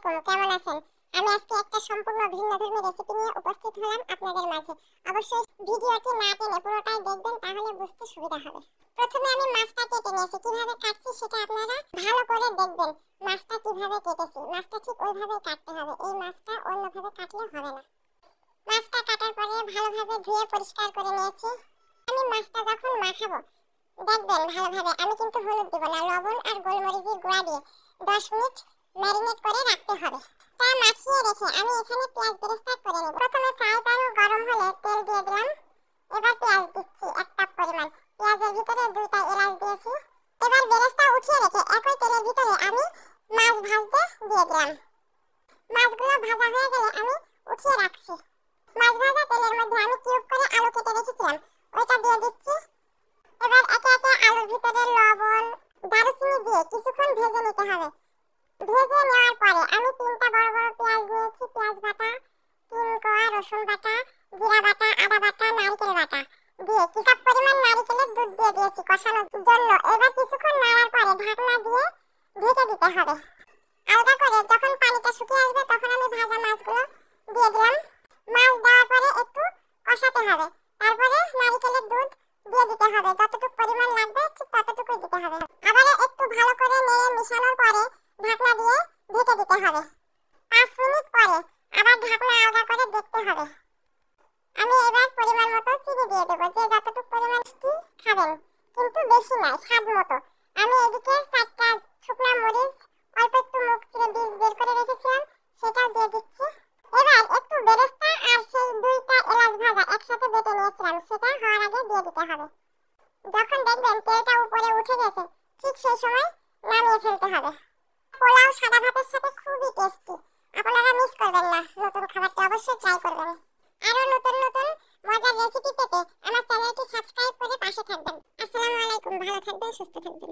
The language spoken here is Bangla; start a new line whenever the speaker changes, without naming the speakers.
আলাইকুম, কেমন আছেন? আমি আজকে একটা সম্পূর্ণ ভিন্নধর্মী রেসিপি নিয়ে উপস্থিত হলাম আপনাদের মাঝে। অবশ্যই ভিডিওটি না টেনে পুরোটাই দেখবেন, তাহলে বুঝতে সুবিধা হবে। প্রথমে আমি মাছটা কেটে নিয়েছি। কিভাবে কাটছি সেটা আপনারা ভালো করে দেখবেন। মাছটা কিভাবে কেটেছি, মাছটা ঠিক ওইভাবেই কাটতে হবে। এই মাছটা অন্যভাবে কাটলে হবে না। মাছটা কাটার পরে ভালোভাবে ধুয়ে পরিষ্কার করে নিয়েছি। আমি মাছটা যখন মাখাবো দেখবেন ভালোভাবে, আমি কিন্তু হলুদ দিব না, লবণ আর গোলমরিচের গুঁড়া দিয়ে 10 মিনিট ম্যারিনেট করে রাখতে হবে। তা মাখিয়ে রেখে আমি এখানে পেঁয়াজ বেরেস্তা করে নেব। প্রথমে ফ্রাই প্যান গরম হলে তেল দিয়ে দিলাম। এবার পেঁয়াজ দিচ্ছি 1 কাপ পরিমাণ। পেঁয়াজের ভিতরে 2টা এলাচ দিয়েছি। এবার বেরেস্তা উঠিয়ে রেখে একই তেলের ভিতরে আমি মাছ ভাজতে দিয়ে দিলাম। মাছগুলো ভাজা হয়ে গেলে আমি উঠিয়ে রাখছি। মাছ ভাজা তেলের মধ্যে আমি কিউব করে আলু কেটে রেখেছিলাম, ওইটা দিয়ে দিচ্ছি। এবার একে একে আলুর ভিতরে লবণ, দারুচিনি দিয়ে কিছুক্ষণ ভেজে নিতে হবে। ভেজে নেওয়ার পরে আমি 3টা বড় বড় পেঁয়াজ নিয়েছি। পেঁয়াজ বাটা, 3 কোয়া রসুন বাটা, জিরা বাটা, আদা বাটা, নারকেল বাটা দিয়ে কিছু পরিমাণ নারকেলের দুধ দিয়ে দিয়েছি কষানোর জন্য। এবার কিছুক্ষণ নাড়ার পরে ঢাকনা দিয়ে ঢেকে দিতে হবে। আলাদা করে যখন পানিটা শুকিয়ে আসবে তখন আমি ভাজা মাছগুলো দিয়ে দিলাম। মাছ দেওয়ার পরে একটু কষাতে হবে। তারপরে নারকেলের দুধ দিয়ে দিতে হবে। যতটুকু পরিমাণ লাগবে ঠিক ততটুকুই দিতে হবে। আবার একটু ভালো করে নেড়ে মিশানোর পরে ঢাকনা দিয়ে ঢেকে দিতে হবে। 5 মিনিট পরে আবার ঢাকনা আলাদা করে দেখতে হবে। আমি এবার পরিমাণ মতো চিনি দিয়ে দেবো, যে যতটুকু পরিমাণ মিষ্টি খাবেন, কিন্তু বেশি না, স্বাদ মতো। আমি এদিকে 4টা শুকনো মরিচ অল্প একটু মুখ চিরে বীজ বের করে রেখেছিলাম, সেটাও দিয়ে দিচ্ছি। এবার একটু বেরেস্তা আর সেই 2টা এলাচ ভাজা একসাথে বেটে নিয়েছিলাম, সেটা হওয়ার আগে দিয়ে দিতে হবে। যখন দেখবেন তেলটা উপরে উঠে গেছে ঠিক সেই সময় নামিয়ে ফেলতে হবে। পোলাও সাদা ভাতের সাথে খুবই টেস্টি। আপনারা মিস করবেন না, নতুন খাবারটা অবশ্যই ট্রাই করবেন। আরো নতুন নতুন মজার রেসিপি পেতে আমার চ্যানেলটি সাবস্ক্রাইব করে পাশে থাকবেন। আসসালামু আলাইকুম, ভালো থাকবেন, সুস্থ থাকবেন।